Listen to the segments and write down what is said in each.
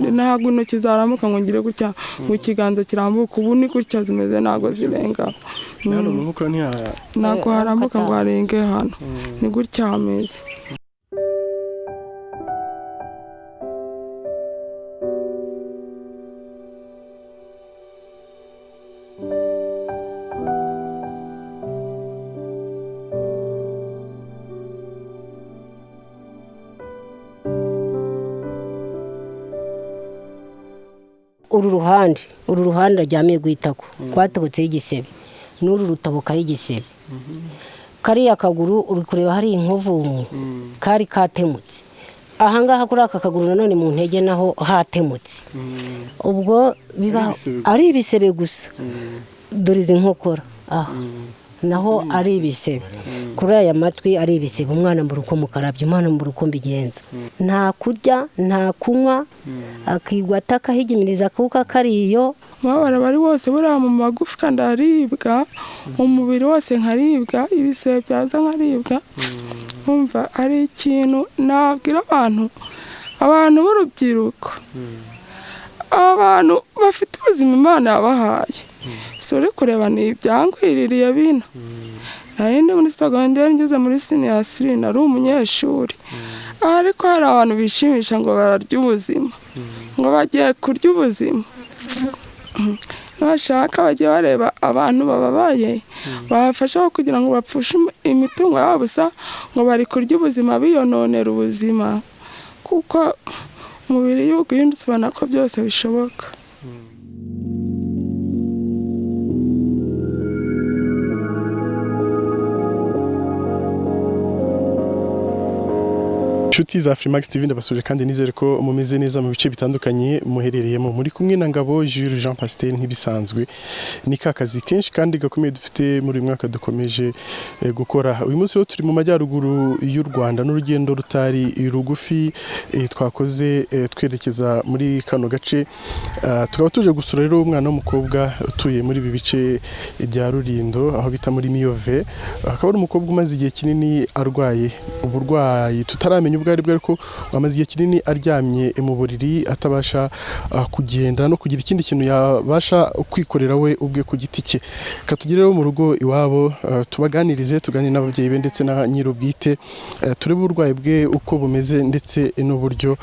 ntabwo intoki zarambuka ngo ngire gutya ngo ikiganza kirambuka ubu ni gutya zimeze ntabwo zirenga ntabwo harambuka ngo harenge hano ni gutya hameze. uru ruhande aryamiye guhitako kwatobotseho igisebe n'uru rutabukaho igisebe kariya kaguru uri kureba hari inkovu kari katemutse ahangaha kuri aka kaguru nanone mu ntege naho hatemutse ubwo biba ari ibisebe gusa dore izi nkokora naho ari ibisebe kuri aya matwi ari ibisebe umwana mbura uko mukarabye umwana mbura uko mbigenza nta kurya nta kunywa akigwa atakahigimiriza kuko kariyo mabara bari bose buriya mu magufwa ndaribwa umubiri wose nkaribwa ibisebe byaza nkaribwa umva ari ikintu nabwira abantu b'urubyiruko abantu bafite ubuzima Imana yabahaye sore kureba ni ibyangwiririye bino nari ndi muri segonderi ngeze muri senior 3 nari umunyeshuri ariko hari abantu bishimisha ngo bararya ubuzima ngo bagiye kurya ubuzima bashaka bagiye bareba abantu bababaye bafasha kugira ngo bapfushe imitungo yabo gusa ngo bari kurya ubuzima biyononera ubuzima kuko umubiri y'ugwindutse ubona ko byose bishoboka. Inshuti za Afrimax TV ndabasuje kandi nizere ko mumeze neza mu bice bitandukanye muherereyemo muri kumwe na Ngabo Jules Jean Pasteur ntibisanzwe ni kakazi kenshi kandi gakomeye dufite muri uyu mwaka dukomeje gukora uyu munsi rero turi mu majyaruguru y'u Rwanda n'urugendo rutari rugufi twakoze twerekeza muri kano gace tukaba tuje gusura rero umwana w'umukobwa utuye muri ibi bice bya Rurindo aho bita muri Miyove akaba ari umukobwa umaze igihe kinini arwaye uburwayi tutaramenya ubwo aribwo ariko amaze igihe kinini aryamye mu buriri atabasha kugenda no kugira ikindi kintu yabasha kwikorera we ubwe ku giti cye katugireho mu rugo iwabo tubaganirize tuganire n'ababyeyi be ndetse na nyirubwite turebe uburwayi bwe uko bumeze ndetse n'uburyo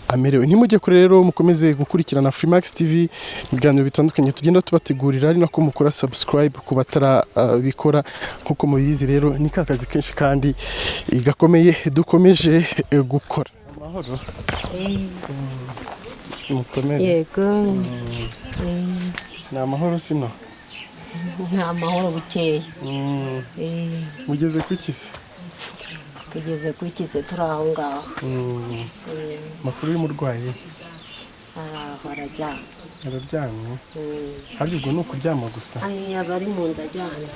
amerewe ntimujye kure rero mukomeze gukurikirana Afrimax TV ibiganiro bitandukanye tugenda tubategurira ari nako mukora subscribe ku batarabikora nkuko mubizi rero ni kakazi kenshi kandi gakomeye dukomeje gukora amahoro yego ni amahoro sino nta mahoro bukeye mugeze kukise tugeze kukise turi aho ngaho makuru y'umurwayi araryamye hari ubwo ni ukuryama gusa bari mu nzu ajyanye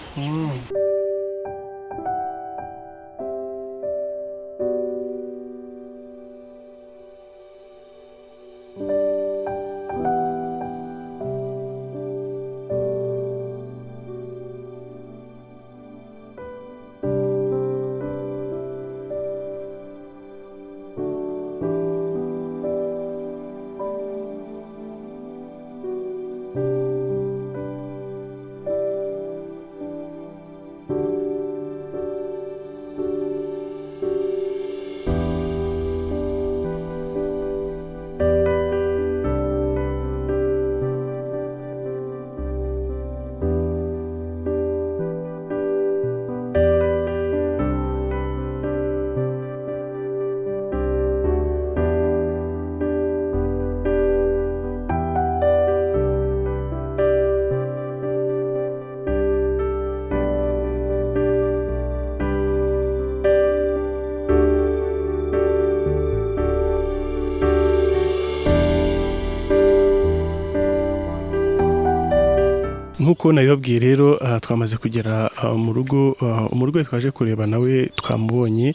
nkuko nabibabwiye rero twamaze kugera mu rugo umurwayi twaje kureba nawe twamubonye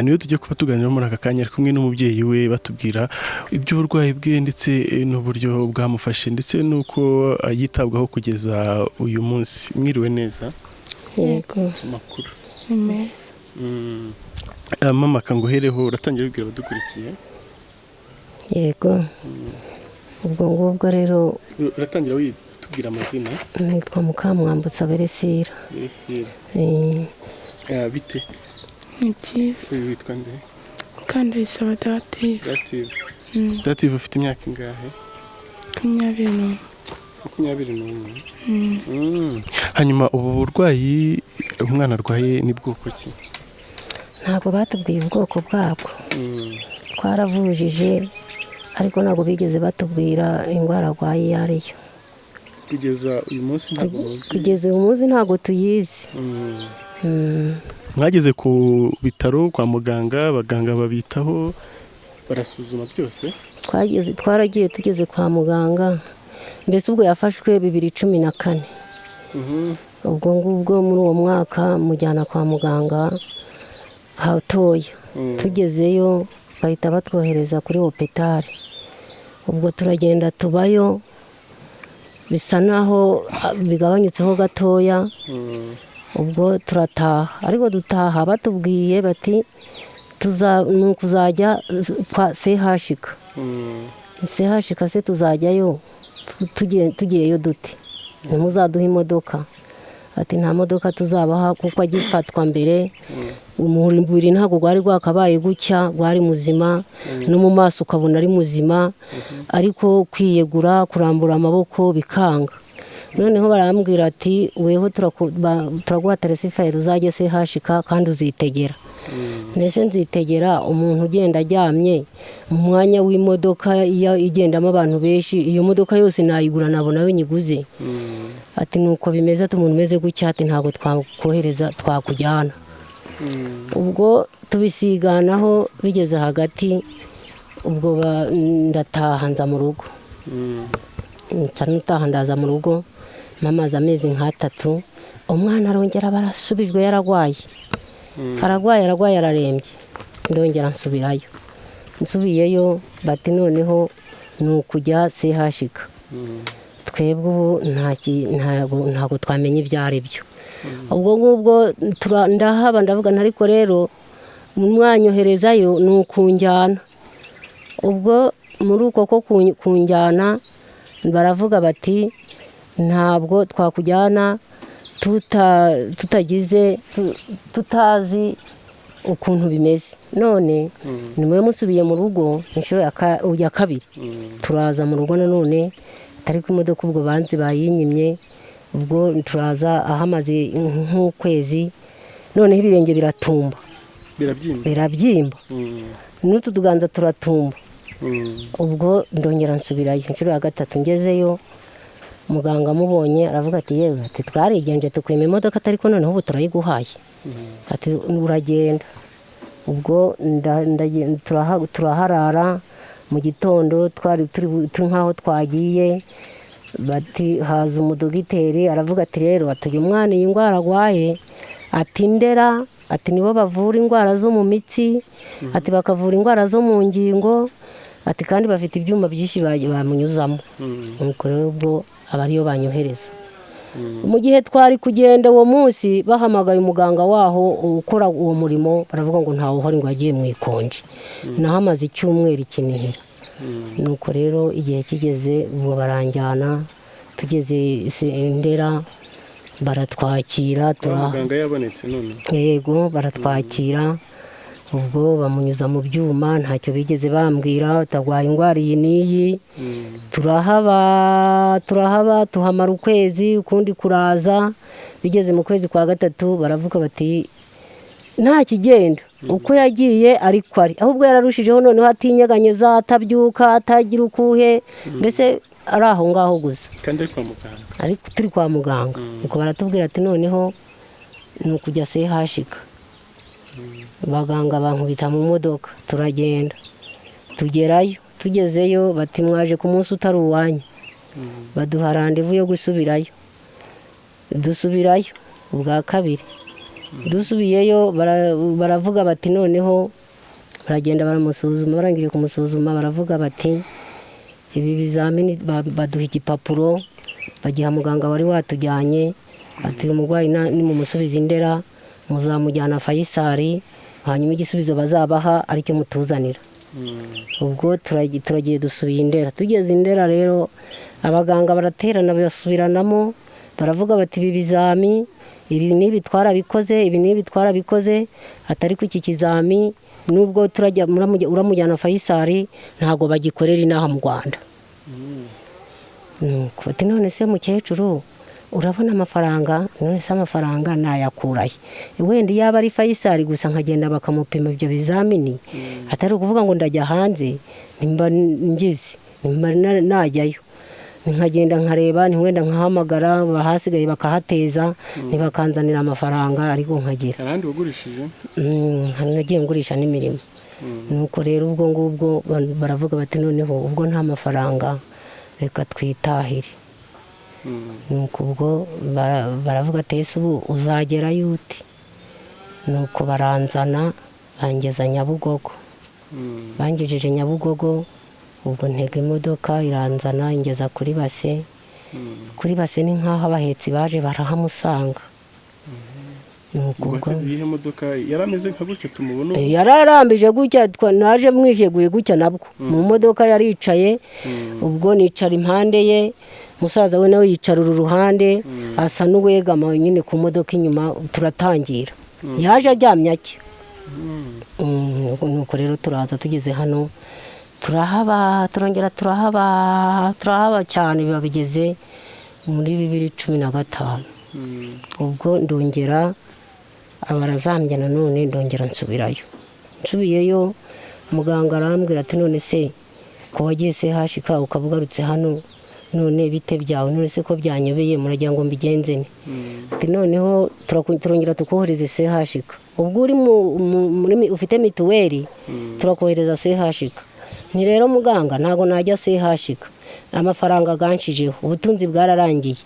niyo tujye kuba tuganira muri aka kanya ari kumwe n'umubyeyi we batubwira iby'uburwayi bwe ndetse n'uburyo bwamufashe ndetse n'uko yitabwaho kugeza uyu munsi mwiriwe neza yego makuru meza mama kanguhereho uratangira kubwira abadukurikiye yego ubwo ngubwo rero uratangira witubwira amazina. nitwa Mukamwambutsa Beresira. Bite ni byiza. witwa nde? Kandayisaba Dative. Dative ufite imyaka ingahe? 21. Hanyuma ubu burwayi umwana arwaye ni bwoko ki? ntabwo batubwiye ubwoko bwabwo. twaravujije ariko ntabwo bigeze batubwira indwara arwaye iyo ariyo. Kugeza uyu munsi ntabwo muzi? kugeza uyu munsi ntabwo tuyizi. Mwageze ku bitaro kwa muganga, abaganga babitaho barasuzuma byose? twaragiye tugeze kwa muganga, mbese ubwo yafashwe 2014. ubwo ngubwo muri uwo mwaka mujyana kwa muganga hatoya. tugezeyo bahita batwohereza kuri hopitali. ubwo turagenda tubayo, bisa naho bigabanyutseho gatoya. ubwo turataha, ariko dutaha batubwiye bati kuzajya kwa sehashika. sehashika se tuzajyayo tugiyeyo dute? ntimuzaduha imodoka. ati nta modoka tuzabaha kuko agifatwa mbere umubiri ntabwo rwari rwakabaye gutya, rwari muzima no mu maso ukabona ari muzima, ariko kwiyegura kurambura amaboko bikanga. noneho barambwira ati weho turaguha taresifayiri uzajye sehashika kandi uzitegera. mbese nzitegera umuntu ugenda aryamye mu mwanya w'imodoka iyo igendamo abantu benshi, iyo modoka yose nayigura nabona we nyiguze. ati nuko bimeze, ati umuntu umeze gutya ati ntabwo twakohereza twakujyana. ubwo tubisiganaho bigeze hagati, ubwo ndataha nza mu rugo. nutaha ndaza mu rugo mamaze amezi nk'atatu. umwana arongera barasubijwe, yaragwaye ararembye. ndongera nsubirayo. nsubiyeyo bati noneho ni ukujya sehashika. twebwe ubu ntabwo twamenye ibyo ari byo. ubwo ngubwo ndahaba ndavuga ariko rero mwanyoherezayo ni ukunjyana. ubwo muri uko ko kunjyana baravuga bati ntabwo twakujyana tutazi ukuntu bimeze. none nimwe musubiye mu rugo inshuro ya kabiri. turaza mu rugo nanone, ariko imodoka ubwo banzi bayinyimye. ubwo turaza ahamaze nk'ukwezi, noneho ibirenge birabyimba n'utu tuganza turatumba. ubwo ndongera nsubirayo inshuro ya gatatu. ngezeyo muganga amubonye aravuga ati yewe, ati twarigenje tukwima imodoka, ariko noneho ubu turayiguhaye. ati uragenda. ubwo turaharara. mu gitondo twari turi nk'aho twagiye, bati haza umudogiteri aravuga ati rero atuye umwana iyi ndwara arwaye, ati ndera, ati nibo bavura indwara zo mu mitsi, ati bakavura indwara zo mu ngingo, ati kandi bafite ibyuma byinshi bamunyuzamo. nuko rero ubwo aba ariyo banyohereza. mu gihe twari kugenda uwo munsi bahamagaye umuganga waho ukora uwo murimo, baravuga ngo ntawe uhari ngo agiye mu ikonje. nahamaze icyumweru kinihira. nuko rero igihe kigeze ubwo baranjyana, tugeze Ndera baratwakira. muganga yabonetse none? yego baratwakira. ubwo bamunyuza mu byuma, ntacyo bigeze bambwira, utagwaye indwara iyi n'iyi. turahaba tuhamara ukwezi, ukundi kuraza. bigeze mu kwezi kwa gatatu baravuga bati nta kigenda uko yagiye ariko ari, ahubwo yararushijeho noneho atinyeganyeza, atabyuka, atagira ukuhe, mbese ari aho ngaho gusa. kandi ari kwa muganga? ariko turi kwa muganga. nuko baratubwira ati noneho ni ukujya sehashika. abaganga bankubita mu modoka, turagenda tugerayo. tugezeyo bati mwaje ku munsi utari uwanyu. baduha randevu yo gusubirayo. dusubirayo ubwa kabiri. dusubiyeyo baravuga bati noneho baragenda baramusuzuma. barangije kumusuzuma baravuga bati ibi bizamini, baduha igipapuro bagiha muganga wari watujyanye. ati uyu murwayi nimumusubiza Ndera muzamujyana Fayisari, hanyuma igisubizo bazabaha aricyo mutuzanira. ubwo turagiye dusubiye Indera. Tugeze Indera rero abaganga baraterana basubiranamo, baravuga bati ibi bizami ibi n'ibi twarabikoze, ibi n'ibi twarabikoze, atari ku iki kizami nubwo uramujyana Faisal ntago bagikorera inaha mu Rwanda. Nuko ati none se mukecuru urabona amafaranga, none se amafaranga nayakuraye, wenda yaba ari Faisal gusa nkagenda bakamupima ibyo bizamini, atari ukuvuga ngo ndajya hanze nimba ngize nimba najyayo, nkagenda nkareba wenda nkahamagara bahasigaye bakahateza ntibakanzanira amafaranga ariko nkagira kandi wagurishije nagiye ngurisha n'imirimo. Nuko rero ubwo ngubwo baravuga bati noneho ubwo nta mafaranga reka twitahire. Nuko ubwo baravuga ati ese ubu uzagerayo ute? Nuko baranzana bangeza Nyabugogo. Bangejeje Nyabugogo ubwo ntega imodoka iranzana ingeza kuri base. Kuri base ni nk'aho abahetsi baje barahamusanga. Nuko ubwo iyi modoka yarameze nka gutya tumubona, yararambije gutya, naje mwijeguye gutya nabwo mu modoka yaricaye. Ubwo nicara impande ye, musaza we nawe yicara uru ruhande asa n'uwegama nyine ku modoka inyuma. Turatangira yaje aryamye ake. Nuko rero turaza tugeze hano turahaba, turongera turahaba cyane, biba bigeze muri 2015. Ubwo ndongera abarazambye nanone ndongera nsubirayo. Nsubiyeyo muganga arambwira ati none se ko wagiye se hashika ukabugarutse hano, none bite byawe, none se ko byanyobeye muragira ngo mbigenze ne? Ati noneho turongera tukohereze se hashika, ubwo uri muri ufite mituweli turakohereza se hashika. Ni rero muganga ntago najya se hashika, amafaranga ganshijeho, ubutunzi bwararangiye.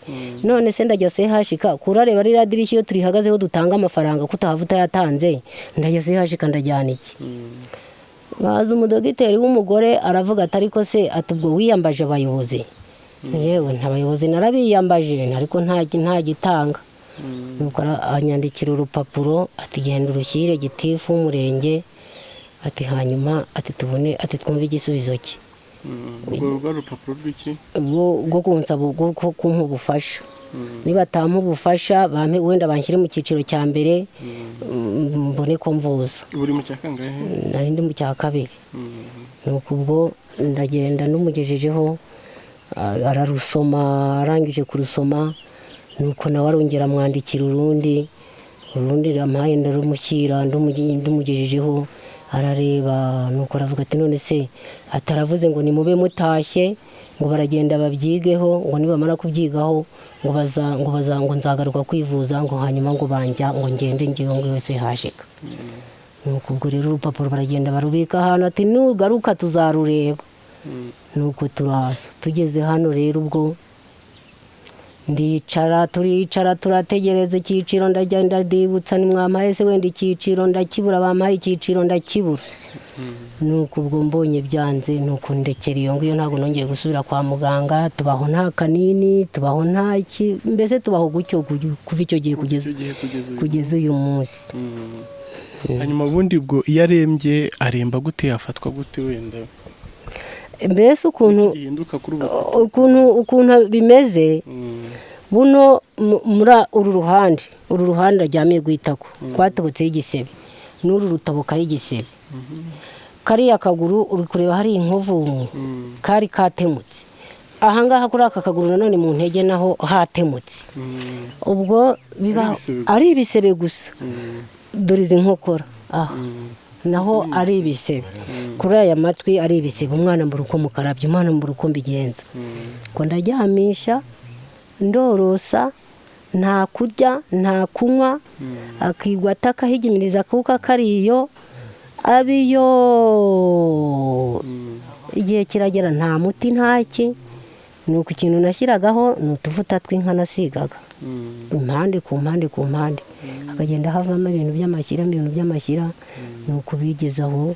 None se ndajya se hashika kurareba rira dirishyo iyo turihagazeho dutanga amafaranga kutahavuta yatanze, ndajya se hashika ndajyana iki? Baza umudogiteri w'umugore aravuga ati ariko se atubwo wiyambaje abayobozi? Yewe ntabayobozi narabiyambaje ariko nta gitanga. Nuko anyandikira urupapuro ati genda urushyire gitifu w'umurenge, ati hanyuma ati tubone ati twumve igisubizo cye. Ubwo rupapuro rw'iki? Bwo kunsaba kumpa ubufasha. Niba tampa ubufasha wenda banshyire mu cyiciro cya mbere mbone ko mvuza. Uri mu cyakangahe? Nari ndi mu cya kabiri. Nuko ubwo ndagenda numugejejeho ararusoma, arangije kurusoma. Nuko nawe arongera amwandikira urundi rampaye ndarumushyira ndumugejejeho arareba. Nuko aravuga ati none se ataravuze ngo nimube mutashye ngo baragenda babyigeho, ngo nibamara kubyigaho ngo nzagaruka kwivuza, ngo hanyuma ngo banja ngo ngende ngiyo ngo yose hashika. Nuko ubwo rero urupapuro baragenda barubika ahantu ati nugaruka tuzarureba. Nuko turaza tugeze hano rero ubwo turicara turategereza icyiciro, ndagenda ndibutsa nimwampaye se wenda icyiciro ndakibura, bampaye icyiciro ndakibura. Nuko ubwo mbonye byanze nuko ndekera iyo ngiyo, ntabwo nongeye gusubira kwa muganga. Tubaho nta kanini, tubaho nta iki, mbese tubaho gutyo kuva icyo gihe kugeza uyu munsi. Hanyuma ubundi ubwo iyo arembye aremba gute, afatwa gute wenda? Mbese ukuntu bimeze buno muri uru ruhande aryamiye guhitako twatobotseho igisebe, n'uru rutabokaho igisebe. Kariya kaguru uri kureba hari inkovu kari katemutse, ahangaha kuri aka kaguru nanone mu ntege naho hatemutse. Ubwo biba ari ibisebe gusa, dore izi nkokora naho ari ibisebe, kuri aya matwi ari ibisebe. Umwana mbura uko mukarabya, umwana mbura uko mbigenza, ngo ndaryamisha ndorosa, nta kurya nta kunywa, akigwa atakahigimiriza akuka kariyo abiyo. Igihe kiragera nta muti ntaki. Nuko ikintu nashyiragaho ni utuvuta tw'inka nasigaga impande ku mpande, akagenda havamo ibintu by'amashyira. Nuko bigezaho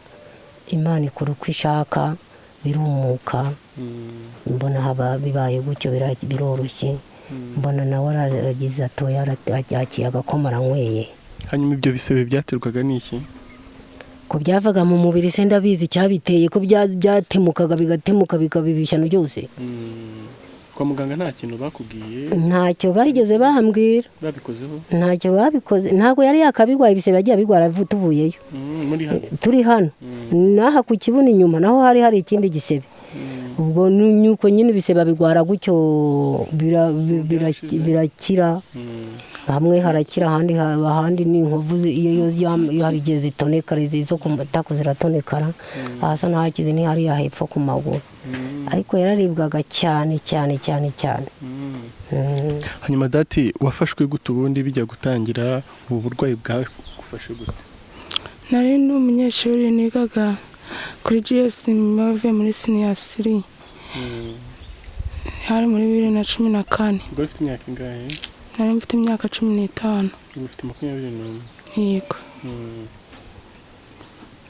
Imana ikora uko ishaka, birumuka. Mbona haba bibaye gutyo biroroshye. Mbona nawe aragize atoya yakiye agakoma aranyweye. Hanyuma ibyo bisebe byaterwaga n'iki? ko byavaga mu mubiri se ndabizi cyabiteye ko byatemukaga bigatemuka bikabibishano byose. Kwa muganga nta kintu bakubwiye? Ntacyo bageze bahambwira. Babikozeho? Ntacyo babikoze, ntago yari yakabigwaye ibisebe yagiye abigwara tuvuyeyo. Muri hano? Turi hano. Naha ku kibuni inyuma naho hari ikindi gisebe. Ubwo nyuko nyine ibisebe bigwara gutyo birakira. Hamwe harakira ahandi ni inkovu iyo yabigiye zitonekara zo kumutako ziratonekara. Hasa nahakize ni hari yahepfo ku maguru. Ariko yararibwaga cyane. Hanyuma dati wafashwe gute ubundi bijya gutangira ubu burwayi bwawe gufashe gute? Nari ndi umunyeshuri nigaga kuri GS Amaze muri senior 3. Hari muri 2014. Ubwo ufite imyaka ingahe? Nari mfite imyaka 15. Ubu ufite 21. Yego.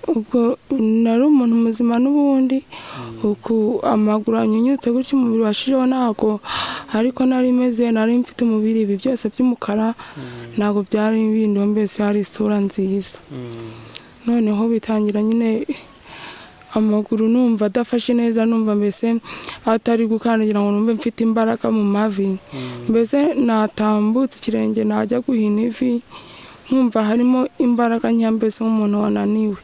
Ubwo nari umuntu muzima n'ubundi uku amaguru anyunyutse gutyo umubiri washijeho ntago, ariko nari meze nari mfite umubiri ibi byose by'umukara ntago byari ibindi, mbese hari isura nziza. Noneho bitangira nyine amaguru numva adafashe neza, numva mbese atari gukandagira ngo numve mfite imbaraga mu mavi, mbese natambutse ikirenge najya guhina ivi nkumva harimo imbaraga nke, mbese nk'umuntu wananiwe.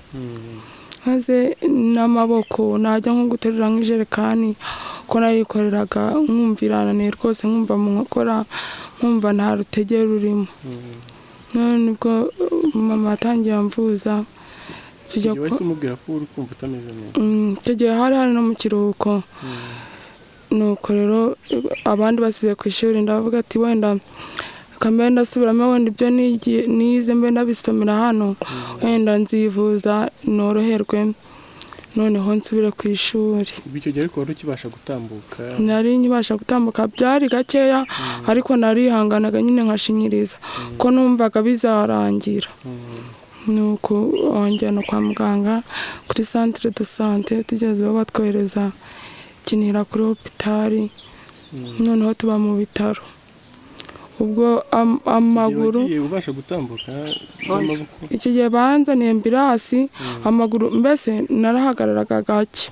Maze n'amaboko najya nko guterura nk'ijerekani ko nayikoreraga nkumvirananiye rwose, nkumva mu nkokora nkumva nta rutege rurimo. None ubwo mama atangiye amvuza tujya ko umubwira ko uri kumva utameze neza. Tujye hari no mu kiruhuko. Nuko rero abandi basibiye ku ishuri ndavuga ati wenda kambe ndasubiramo wenda ibyo nize mbe ndabisomera hano, wenda nzivuza noroherwe noneho nsubire ku ishuri. Bityo gihe ariko wari ukibasha gutambuka? Nari nkibasha gutambuka, byari gakeya ariko narihanganaga nyine nkashinyiriza ko numvaga bizarangira. Nuko onjyana kwa muganga kuri centre de santé, tugezeho batwohereza Kinira kuri hopitali, noneho tuba mu bitaro. Ubwo amaguru ubasha gutambuka iki gihe banzaniye ambulance, amaguru mbese narahagararaga gake,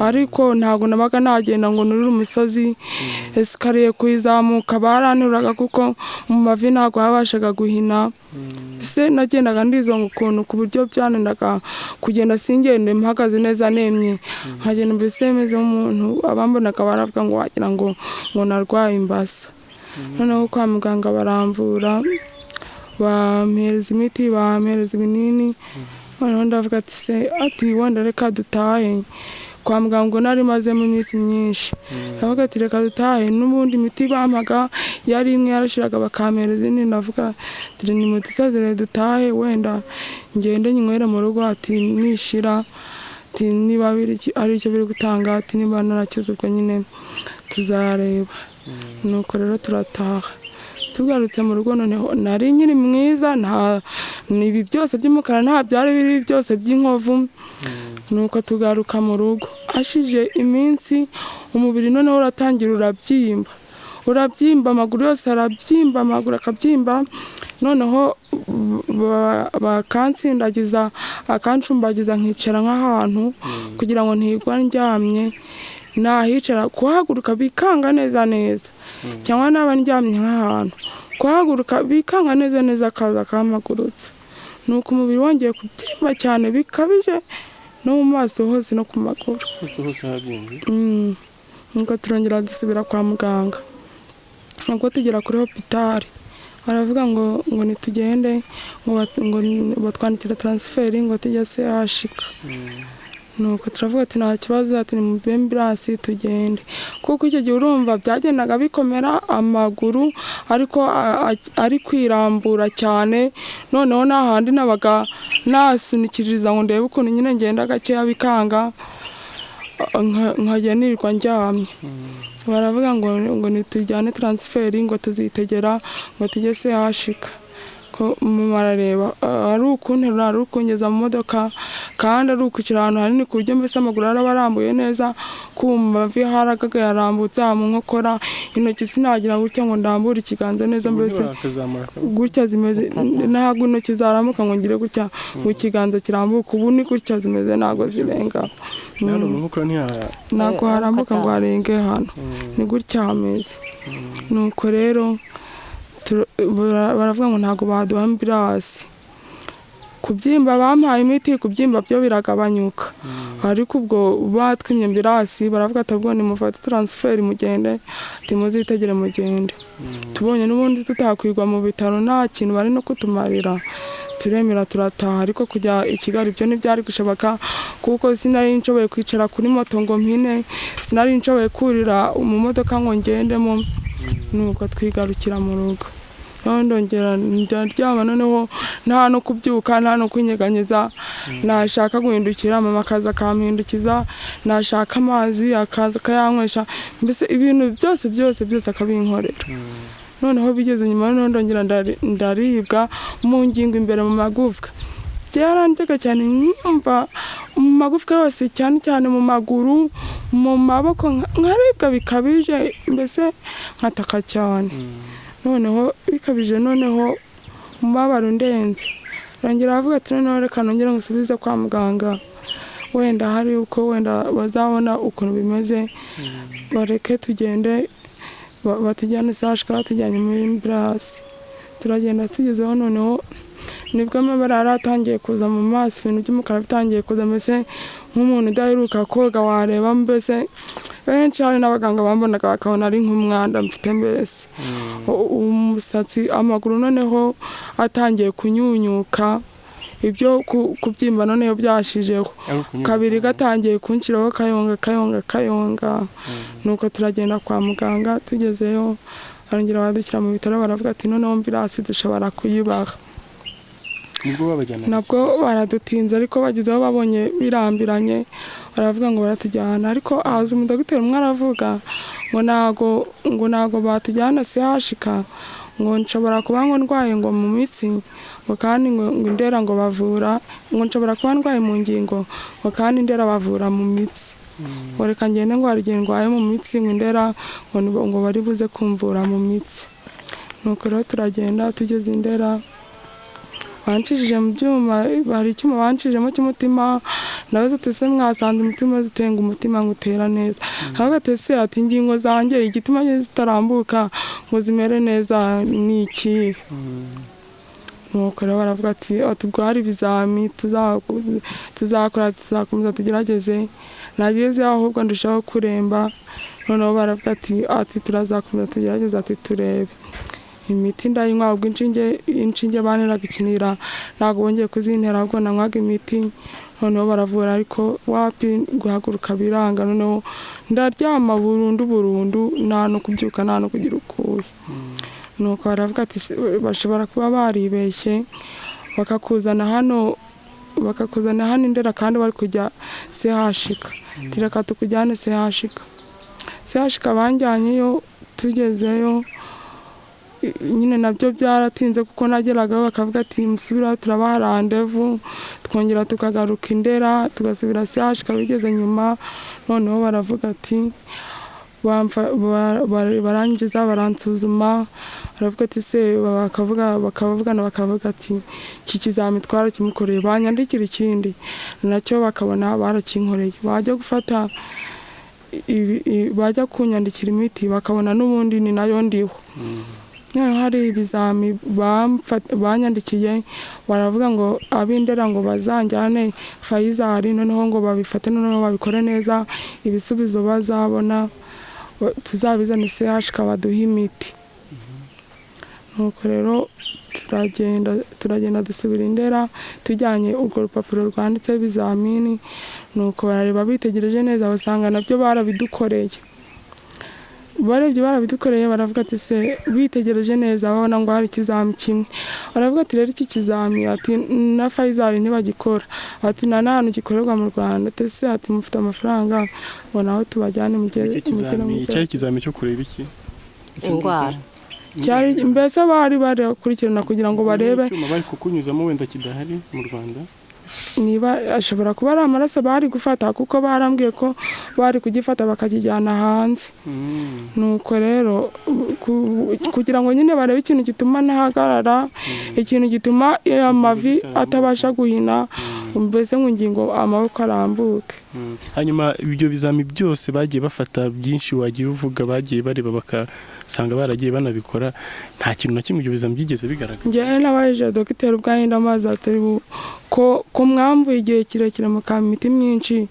ariko ntago nabaga nagenda ngo nurire umusozi esikariye kuyizamuka, baranuraga kuko mu mavi ntago habashaga guhina. Se nagendaga ndizonga ukuntu ku buryo byanendaga kugenda singende mpagaze neza nemye, nkagenda mbese meze nk'umuntu abambonaga baravuga ngo wagira ngo narwaye imbasa. Noneho kwa muganga baramvura, bampereza imiti, bampereza ibinini. Noneho ndavuga ati wenda reka dutahe. Kwa muganga nari mazemo iminsi myinshi, ndavuga ati reka dutahe, n'ubundi imiti bampaga yari imwe yarashiraga bakampereza indi. Ndavuga ati ni mutisazire dutahe, wenda ngende nywere mu rugo, ati nishira ati niba ari icyo biri gutanga, ati niba narakize ubwo nyine tuzareba. Nuko rero turataha. Tugarutse mu rugo noneho nari nyiri mwiza, nta nibi byose by'umukara nta byari biri byose by'inkovu. Nuko tugaruka mu rugo, ashije iminsi umubiri noneho uratangira urabyimba, amaguru yose arabyimba, amaguru akabyimba. Noneho bakansindagiza akancumbagiza nkicara nk'ahantu kugira ngo ntigwa ndyamye. Nahicara kuhaguruka bikanga neza, cyangwa naba ndyamye nk'ahantu kuhaguruka bikanga neza akaza kamagurutse. Nuko umubiri wongeye kubyimba cyane bikabije, no mu maso hose no ku maguru hose habyimye. Nuko turongera dusubira kwa muganga. Nuko tugera kuri hopitali baravuga ngo nitugende, ngo batwandikira transfer ngo tujye hashika. Nuko turavuga ati nta kibazo, ati ni mu ambulance tugende, kuko icyo gihe urumva byagendaga bikomera amaguru ariko ari kwirambura cyane. Noneho n'ahandi nabaga nasunikiriza ngo ndebe ukuntu nyine ngenda gakeya bikanga, nkajya nirirwa ndyamye. Baravuga ngo nitujyane transfer ngo tuzitegera ngo tujye hashika. ko mama arareba ari ukunterura ari ukungeza mu modoka kandi ari ukukira ahantu hanini ku buryo mbese amaguru araba arambuye neza kumva mavi haragaga yarambutse mu nkokora intoki sinagira gutya ngo ndambure ikiganza neza mbese gutya zimeze ntabwo intoki zarambuka ngo ngire gutya ngo ikiganza kirambuka ubu ni gutya zimeze ntago zirenga ntabwo harambuka ngo harenge hano ni gutya hameze nuko rero baravuga ngo ntabwo baduha ambirasi kubyimba bampaye imiti kubyimba byo biragabanyuka ariko ubwo batwimye ambirasi baravuga ati ubwo nimufate transfer mugende timuzitegere mugende tubonye n'ubundi tutakwirwa mu bitaro nta kintu bari no kutumarira turemera turataha ariko kujya i Kigali byo ntibyari gushoboka kuko sinari nshoboye kwicara kuri moto ngo mpine sinari nshoboye kurira mu modoka ngo ngendemo nuko twigarukira mu rugo ndongera ndaryama noneho nta no kubyuka nta no kwinyeganyeza nashaka guhindukira mama akaza akampindukiza nashaka amazi akaza akayanywesha mbese ibintu byose akabinkorera noneho bigeze nyuma noneho ndongera ndaribwa mu ngingo imbere mu magufwa byaranjyaga cyane nkumva mu magufwa yose cyane mu maguru mu maboko nkaribwa bikabije mbese nkataka cyane noneho bikabije noneho umubabaro ndenze rangira avuga ati noneho reka nongere ngusubize kwa muganga wenda hari uko wenda bazabona ukuntu bimeze bareke tugende batujyane sashika batujyanye muri brasi turagenda tugezeho noneho nibwo amabara aratangiye kuza mu maso ibintu by'umukara bitangiye kuza mbese nk'umuntu udaheruka koga wareba mbese benshi hari n'abaganga bambonaga bakabona ari nk'umwanda mfite mbese umusatsi amaguru noneho atangiye kunyunyuka ibyo kubyimba noneho byashijeho kabiri gatangiye kunshiraho kayonga nuko turagenda kwa muganga tugezeyo arongera badushyira mu bitaro baravuga ati noneho mbirasi dushobora kuyibaha nabwo baradutinze ariko bagizeho babonye birambiranye baravuga ngo baratujyana ariko ahaza umudogiteri umwe aravuga ngo ntago batujyana sehashika ngo nshobora kuba ngo ndwaye ngo mu mitsi ngo kandi ngo indera ngo bavura ngo nshobora kuba ndwaye mu ngingo ngo kandi indera bavura mu mitsi ngo reka ngende ngo hari igihe ndwaye mu mitsi ngo indera ngo bari buze kumvura mu mitsi nuko rero turagenda tugeze indera banshishije mu byuma bari icyuma banshijemo cy'umutima nawe tutese mwasanze umutima zitenga umutima ngo utera neza hagatese ati ingingo zanjye igituma zitarambuka ngo zimere neza ni iki nuko rero baravuga ati tugwara ibizami tuzakomeza tugerageze nageze ahubwo ndushaho kuremba noneho baravuga ati turazakomeza tugerageze ati turebe imiti ndayinywa ubwo inshinge baneraga ikinira ntabwo bongeye kuzintera ahubwo nanywaga imiti noneho baravura ariko wapi guhaguruka biranga noneho ndaryama burundu nta no kubyuka nta no kugira ukuye nuko baravuga ati bashobora kuba baribeshye bakakuzana hano indera kandi bari kujya sehashika tireka tukujyane sehashika banjyanyeyo tugezeyo nyine nabyo byaratinze kuko nageragaho bakavuga ati musubiraho turabaha randevu twongera tukagaruka indera tugasubira sehashika bigeze nyuma noneho baravuga ati barangiza baransuzuma baravuga ati se bakavuga ati iki kizami twarakimukoreye banyandikira ikindi nacyo bakabona barakinkoreye bajya kunyandikira imiti bakabona n'ubundi ni nayo ndiho hari ibizami banyandikiye baravuga ngo abindera ngo bazanjyane Fayizari noneho ngo babifate noneho babikore neza ibisubizo bazabona tuzabizane sehashika baduha imiti nuko rero turagenda dusubira indera tujyanye urwo rupapuro rwanditseho ibizamini nuko barareba bitegereje neza basanga nabyo barabidukoreye baravuga ati se bitegereje neza babona ngo hari ikizami kimwe baravuga ati rero iki kizami ati na Fayizari ntibagikora ati na hantu gikorerwa mu Rwanda ese ati mufite amafaranga ngo naho tubajyane mu gihe cyari ikizami cyo kureba iki indwara cyari mbese bari barakurikirana kugira ngo barebe icyuma bari kukunyuzamo wenda kidahari mu Rwanda niba ashobora kuba ari amaraso bari gufata kuko barambwiye ko bari kugifata bakakijyana hanze nuko rero kugira ngo nyine barebe ikintu gituma ntahagarara ikintu gituma amavi atabasha guhina mbese ngingo amaboko arambuke. Hanyuma ibyo bizami byose bagiye bafata byinshi wagiye uvuga bagiye bareba bakasanga baragiye banabikora nta kintu na kimwe ibyo bizami byigeze bigaragara. Njye nabaje dogiteri ubwanjye Amaze atari ko mwambuye igihe kirekire mu kamiti myinshi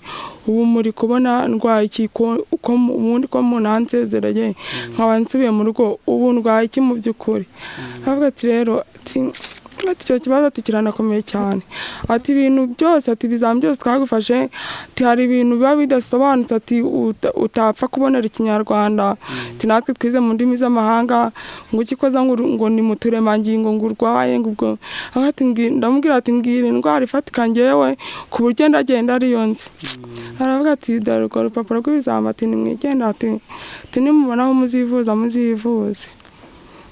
ubu muri kubona ndwaye iki ko ubundi ko munansezereye nkaba nsubiye mu rugo ubu ndwaye iki mu by'ukuri. Avuga ati rero icyo kibazo kiranakomeye cyane ati ibintu byose ati bizam byose twagufashe ati hari ibintu biba bidasobanutse ati utapfa kubonera ikinyarwanda ati natwe twize mu ndimi z'amahanga ngo ukikoza ngo ni muturemangingo ngo urwaye ngo ubwo ati ndamubwira ati mbwira indwara ifatika ngewe ku buryo ndagenda ariyo nzi. Aravuga ati dore urwo rupapuro rw'ibizami ati nimwigenda ati nimubona aho muzivuza muzivuze.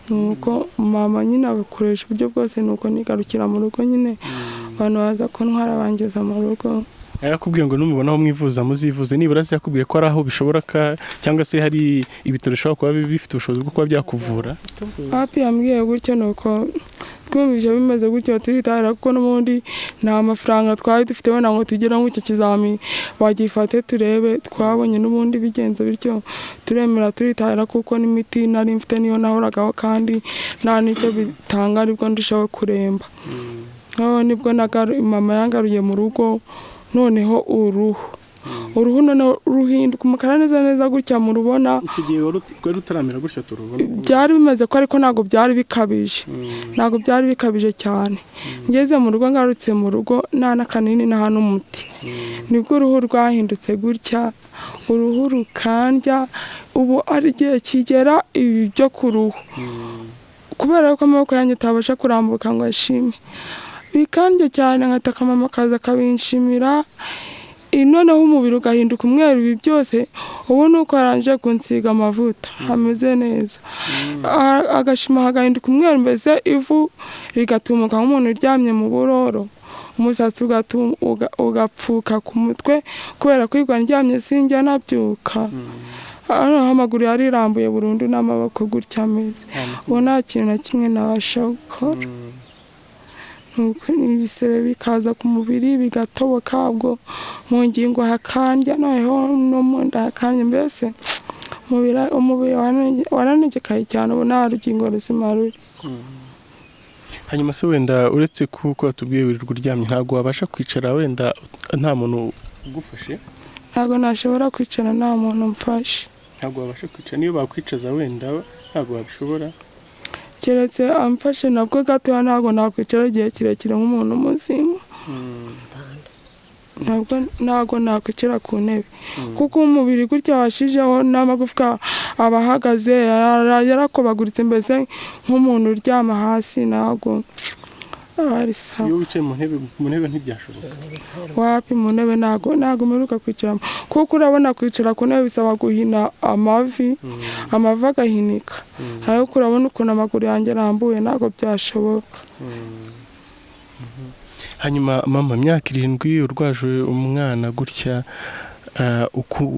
Nuko mama nyine agakoresha uburyo bwose nuko nigarukira mu rugo nyine abantu baza kuntwara bangeza mu rugo. Yarakubwiye ngo numubona aho mwivuza muzivuze nibura se yakubwiye ko ari aho bishobora cyangwa se hari ibitaro bishobora kuba bifite ubushobozi bwo kuba byakuvura. Papi yambwiye gutyo nuko twumvise bimeze gutyo turitahira kuko n'ubundi nta mafaranga twari dufite wenda ngo tugere nk'icyo kizami bagifate turebe twabonye n'ubundi bigenze bityo turemera turitahira kuko n'imiti nari mfite niyo nahoragaho kandi nta n'icyo bitanga aribwo ndushaho kuremba. Nibwo mama yangaruye mu rugo noneho uruhu noneho ruhinduka umukara neza gutya murubona. Icyo gihe wari utaramera gutya turubona byari bimeze ko ariko ntabwo byari bikabije cyane. Ngeze mu rugo ngarutse mu rugo nta n'akanini nta n'umuti nibwo uruhu rwahindutse gutya uruhu rukandya ubu ari igihe kigera ibi byo ku ruhu kubera ko amaboko yanjye atabasha kurambuka ngo ashime bikandye cyane nkataka mama akaza akabinshimira noneho umubiri ugahinduka umweru. Ibi byose ubu nuko aranje kunsiga amavuta hameze neza agashima hagahinduka umweru mbese ivu rigatumuka nk'umuntu uryamye mu buroro umusatsi ugapfuka ku mutwe kubera kwigwa ndyamye sinjya nabyuka amaguru yarirambuye burundu n'amaboko gutya ameze ubu nta kintu na kimwe nabasha gukora. Nuko ibisebe bikaza ku mubiri bigatoboka ubwo mu ngingo hakandya noneho no mu nda hakandya mbese umubiri waranegekaye cyane ubu nta rugingo ruzima ruri. Hanyuma se wenda uretse kuko watubwiye wirirwa uryamye ntabwo wabasha kwicara wenda nta muntu ugufashe? Ntabwo nashobora kwicara nta muntu mfashe. Ntabwo wabasha kwicara niyo bakwicaza wenda ntabwo wabishobora? Keretse amfashe nabwo gatoya ntabwo nakwicara igihe kirekire nk'umuntu muzima. Ntabwo nakwicara ku ntebe kuko umubiri gutya washijeho n'amagufwa aba ahagaze yarakobaguritse mbese nk'umuntu uryama hasi ntabwo ari sawa. Iyo wicaye mu ntebe ntibyashoboka? Wapi mu ntebe ntabwo mperuka kwicaramo kuko urabona kwicara ku ntebe bisaba guhina amavi agahinika ariko urabona ukuntu amaguru yanjye arambuye ntabwo byashoboka. Hanyuma mama imyaka 7 urwaje umwana gutya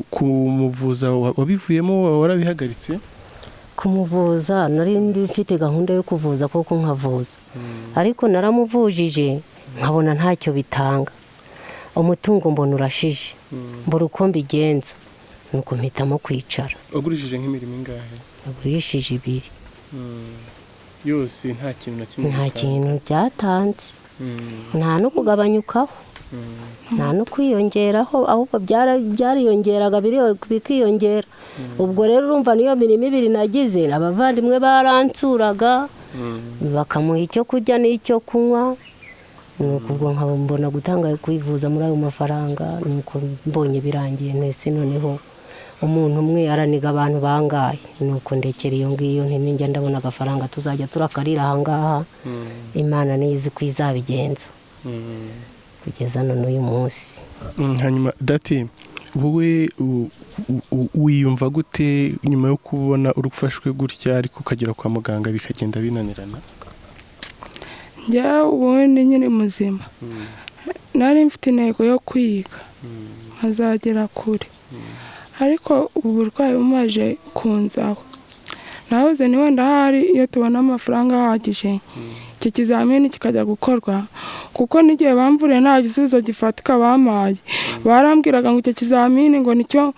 kumuvuza wabivuyemo warabihagaritse? Kumuvuza nari mfite gahunda yo kuvuza koko nkavuza ariko naramuvujije nkabona ntacyo bitanga umutungo mbona urashije mbura uko mbigenza nuko mpitamo kwicara. Wagurishije nk'imirimo ingahe? Nagurishije 2 yose nta kintu na kimwe? Nta kintu byatanze nta no kugabanyukaho nta no kwiyongeraho ahubwo byariyongeraga bikiyongera. Ubwo rero urumva niyo mirimo 2 nagize abavandimwe baransuraga bakamuha icyo kurya n'icyo kunywa nuko ubwo nkabona gutanga kwivuza muri ayo mafaranga nuko mbonye birangiye ntese noneho umuntu umwe araniga abantu bangaye nuko ndekera iyo ngiyo ntininjya ndabona agafaranga tuzajya turakarira ahangaha Imana nizi kwizabigenza kugeza none uyu munsi. Hanyuma dati wowe wiyumva gute nyuma yo kubona urufashwe gutya ariko ukagera kwa muganga bikagenda binanirana? njyewe ubundi nyine muzima nari mfite intego yo kwiga nkazagera kure, ariko ubu burwayi bumaje kunzaho nahoze ni wenda hari iyo tubona amafaranga ahagije icyo kizamini kikajya gukorwa, kuko n'igihe bamvuriye nta gisubizo gifatika bampaye. Barambwiraga ngo icyo kizamini ngo nicyo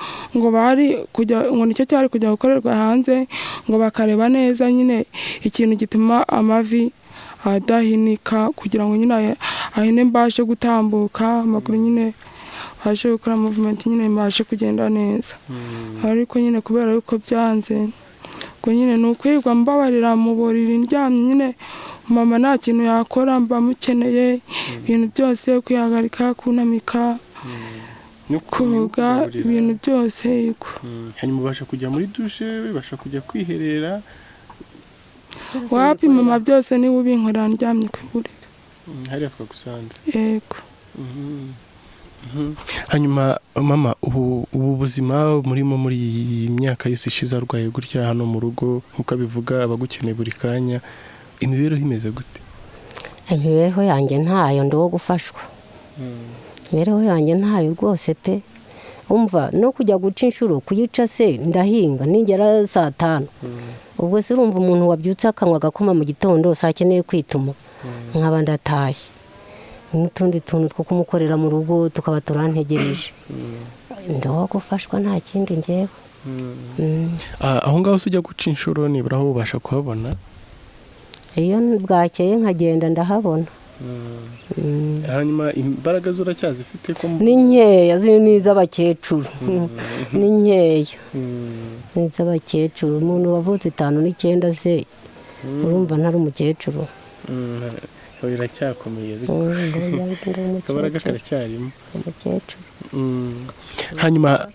cyari kujya gukorerwa hanze, ngo bakareba neza nyine ikintu gituma amavi adahinika kugira ngo nyine ahine mbashe gutambuka, amaguru nyine baje gukora movement nyine mbashe kugenda neza. Ariko nyine kubera yuko byanze ngo nyine nukwirwa mbabarira mu buriri ndyamye, nyine mama nta kintu yakora, mba mukeneye ibintu byose, kwihagarika, kunamika, koga, ibintu byose yego. Hanyuma ubasha kujya muri dushe, ubasha kujya kwiherera? Wapi mama byose ni ubinkorera ndyamye ku buriri. Hariya twagusanze? Yego. Hanyuma mama, ubu buzima murimo muri iyi myaka yose ishize arwaye gutya hano mu rugo nk'uko abivuga, abagukeneye buri kanya, imibereho imeze gute? Imibereho yanjye ntayo, ndi wo gufashwa. Imibereho yanjye ntayo rwose pe. Umva no kujya guca inshuro kuyica se ndahinga ningera saa 5. Ubwo se urumva umuntu wabyutse akanywa agakoma mu gitondo saa akeneye kwituma nkaba ndatashye, n'utundi tuntu two kumukorera mu rugo tukaba turantegereje. Ndi wo gufashwa nta kindi njyewe. Aho ngaho ujya guca inshuro nibura aho ubasha kuhabona? Iyo bwakeye nkagenda ndahabona. Hanyuma imbaraga zuracyazifite ko? Ni nkeya, n'iz'abakecuru. Ni nkeya, n'iz'abakecuru. Umuntu wavutse 59 se urumva ntari umukecuru. Biracyakomeye akabaraga karacyarimo umukecuru. Hanyuma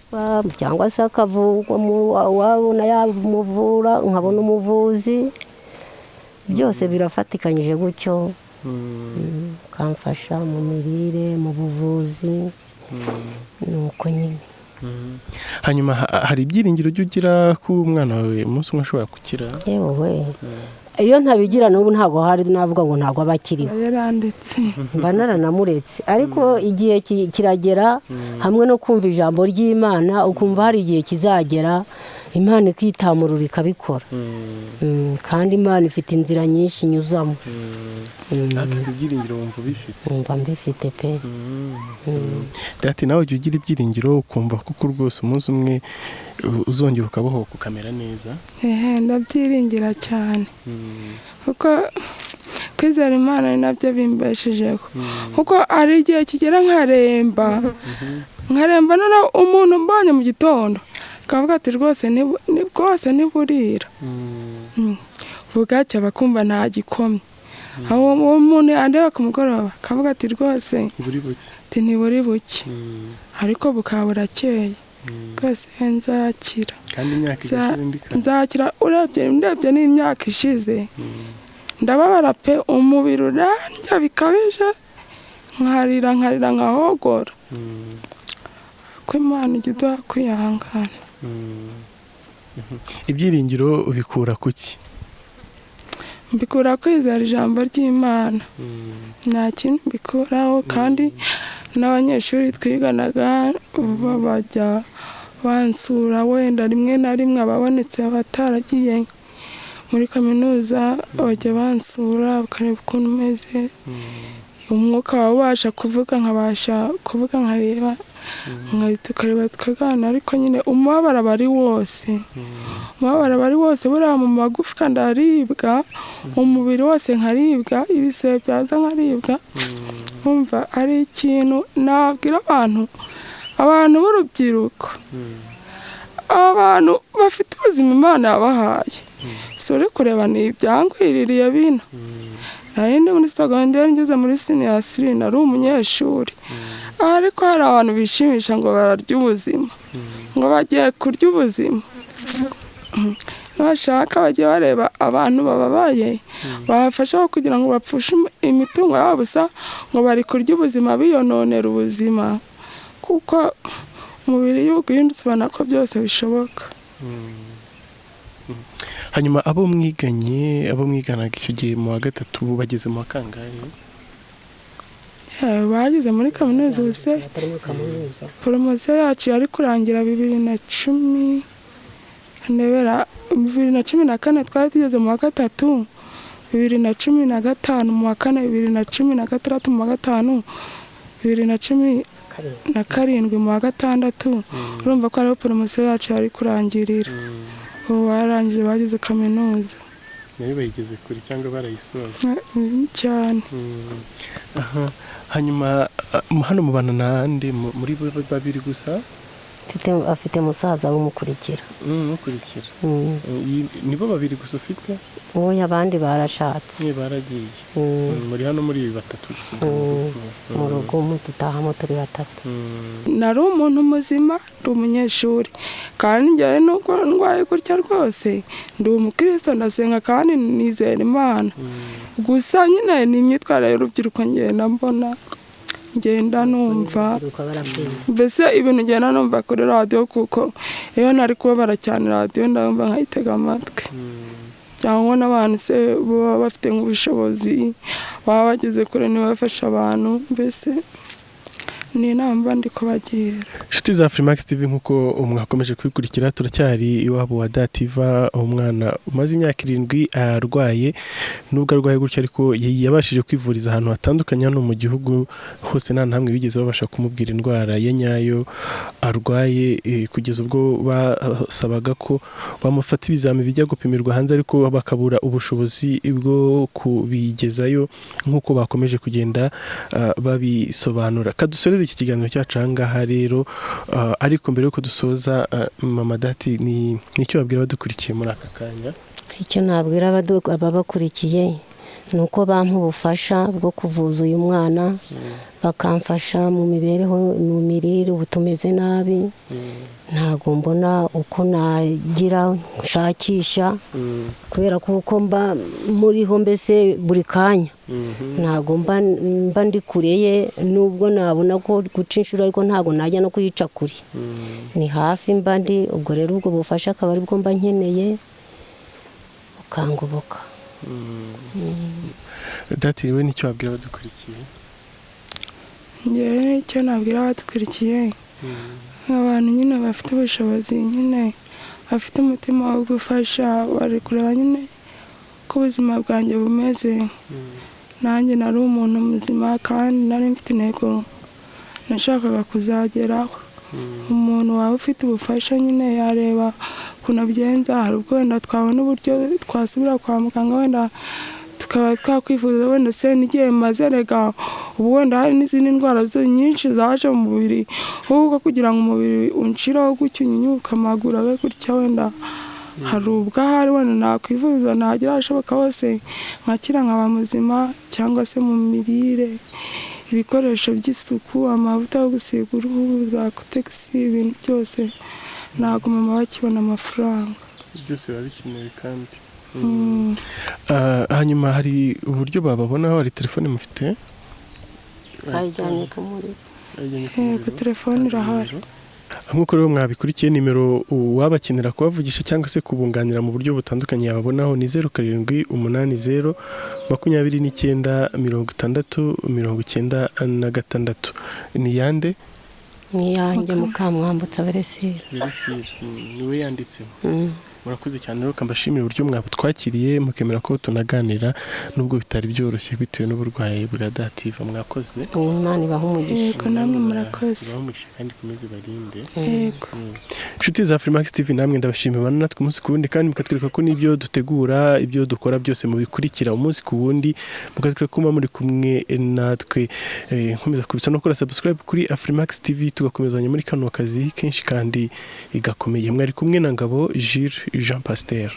cyangwa se akavugwa wabona yamuvura nkabona umuvuzi, byose birafatikanyije gutyo. Kamfasha mu mirire, mu buvuzi, nuko nyine. Hanyuma hari ibyiringiro ugira ko umwana wawe umunsi umwe ashobora gukira? Yewe iyo ntabigira n'ubu ntabwo hari navuga ngo ntabwo abakiriho. Yarandetse. Mba naranamuretse, ariko igihe kiragera hamwe no kumva ijambo ry'Imana ukumva hari igihe kizagera Imana ikitamurura ikabikora. Kandi Imana ifite inzira nyinshi inyuzamo. Ibyiringiro wumva bifite? Wumva mbifite pe. Dati nawe ujya ugira ibyiringiro ukumva kuko rwose umunsi umwe uzongera ukabaho ukamera neza? Ndabyiringira cyane, kuko kwizera Imana ni nabyo bimbeshejeho. Kuko ari igihe kigera nkaremba none umuntu mbonye mu gitondo kavuga ati rwose niburira bugacya bakumva nta gikomye. Aho umuntu yandeba ku mugoroba kavuga ati rwose ntiburi buke, ariko bukaba burakeye. Rwose nzakira kandi imyaka igashira indi kandi nzakira. Urebye n'imyaka ishize ndababara pe, umubiri urandya bikabije, nkarira nkahogora. Ko Imana ijya iduha kwihangana. Ibyiringiro ubikura kuki? Mbikura kwizera ijambo ry'Imana, nta kintu mbikuraho. Kandi n'abanyeshuri twiganaga bajya bansura, wenda rimwe na rimwe ababonetse abataragiye muri kaminuza bajya bansura bakareba ukuntu umeze, umwuka wawe ubasha kuvuga nkabasha kuvuga nkareba tukareba tukaganira. Ariko nyine umubabaro bari wose, buriya mu magufwa ndaribwa, umubiri wose nkaribwa, ibisebe byaza nkaribwa. Umva ari ikintu nabwira abantu b'urubyiruko, abantu bafite ubuzima Imana yabahaye, si uri kureba ni ibyangwiririye bino. Nari ndi muri segonderi ngeze muri senior 3 nari umunyeshuri, ariko hari abantu bishimisha ngo bararya ubuzima, ngo bagiye kurya ubuzima. Bashaka bagiye bareba abantu bababaye babafasha kugira ngo bapfushe imitungo yabo, gusa ngo bari kurya ubuzima biyononera ubuzima. Kuko umubiri iyo ugwindutse ubona ko byose bishoboka. hanyuma abo mwiganaga icyo gihe mu wa gatatu bageze mu wa kangahe? Bageze muri kaminuza ubuse poromosiyo yacu yari kurangira 2010 ndebera 2014 twari tugeze mu wa gatatu, 2015 mu wa kane, 2016 mu wa gatanu, 2017 mu wa gatandatu. urumva ko ariho poromosiyo yacu yari kurangirira. ubu barangije bageze kaminuza. nayo bayigeze kure cyangwa barayisoje? cyane. hanyuma hano mubana nande muri babiri gusa? afite musaza w'umukurikira. mukurikira. nibo babiri gusa ufite? oya abandi barashatse. baragiye. muri hano muri batatu gusa? mu rugo dutahamo turi batatu. nari umuntu muzima, ndi umunyeshuri kandi njyewe nubwo ndwaye gutya rwose ndi umukristo, ndasenga kandi nizera Imana. gusa nyine ni imyitwarire y'urubyiruko ngenda numva mbese ibintu ngenda numva kuri radiyo, kuko iyo nari kubabara cyane radiyo ndumva nkayitega amatwi. cyangwa n'abantu se baba bafite nk'ubushobozi baba bageze kure ntibafashe abantu, mbese ni inama ndi kubagira. inshuti za Afrimax TV nk'uko mwakomeje kubikurikira, turacyari iwabo wa Dativa, umwana umaze imyaka 7 arwaye. nubwo arwaye gutya ariko yabashije kwivuriza ahantu hatandukanye hano mu gihugu hose, nta hamwe bigeze babasha kumubwira indwara ye nyayo arwaye, kugeza ubwo basabaga ko bamufata ibizami bijya gupimirwa hanze, ariko bakabura ubushobozi bwo kubigezayo nk'uko bakomeje kugenda babisobanura. Kadusoreze iki kiganiro cyacu ahangaha rero, ariko mbere yuko dusoza, mama Dati, ni icyo babwira abadukurikiye muri aka kanya? icyo nabwira ababakurikiye ni uko bampa ubufasha bwo kuvuza uyu mwana, bakamfasha mu mibereho, mu mirire. ubu tumeze nabi, ntabwo mbona uko nagira nshakisha, kubera kuko mba muriho mbese buri kanya. ntabwo mba ndi kure ye, nubwo nabona ko guca inshuro ariko ntabwo najya no kuyica kure. ni hafi mba ndi. ubwo rero ubwo bufasha akaba ari bwo mba nkeneye, ukangoboka. Dati, we nicyo wabwira abadukurikiye? njyewe icyo nabwira abadukurikiye, abantu nyine bafite ubushobozi, nyine bafite umutima wo gufasha, bari kureba nyine ko ubuzima bwanjye bumeze. nanjye nari umuntu muzima kandi nari mfite intego nashakaga kuzageraho. umuntu waba ufite ubufasha nyine yareba ukuntu abigenza. hari ubwo wenda twabona uburyo twasubira kwa muganga, wenda tukaba twakwifuza wenda se n'igihe maze rega ubu wenda hari n'izindi ndwara nyinshi zaje mu mubiri, ahubwo kugira ngo umubiri unshireho gutyo unyunyuka amaguru abe gutya, wenda hari ubwo ahari wenda nakwivuza nagira hashoboka hose nkakira nkaba muzima. cyangwa se mu mirire, ibikoresho by'isuku, amavuta yo gusiga uruhu, za kotegisi, ibintu byose ntabwo mama bakibona amafaranga. byose biba bikenewe kandi. hanyuma hari uburyo bababonaho? hari telefone mufite? ayijyanye ku muriro. yego, telefone irahari. nk'uko rero mwabikurikiye, nimero wabakenera kubavugisha cyangwa se kubunganira mu buryo butandukanye yababonaho ni 0780 29 60 ni yande? ni yanjye Mukamwambutsa Beresire. niwe yanditseho. murakoze cyane rero, kambashimira uburyo mwabutwakiriye mukemera ko tunaganira nubwo bitari byoroshye bitewe n'uburwayi bwa Dativa. mwakoze. Imana ibahe umugisha. yego, namwe murakoze. ibahe umugisha kandi ikomeze barinde. yego. inshuti za Afrimax TV, namwe ndabashimira natwe umunsi ku wundi, kandi mukatwereka ko n'ibyo dutegura, ibyo dukora byose mubikurikira umunsi ku wundi, mukatwereka ko muri kumwe natwe. nkomeza kubitsa no gukora subscribe kuri Afrimax TV, tugakomezanya muri kano kazi kenshi kandi igakomeye. mwari kumwe na Ngabo Jules Jean Pasteur.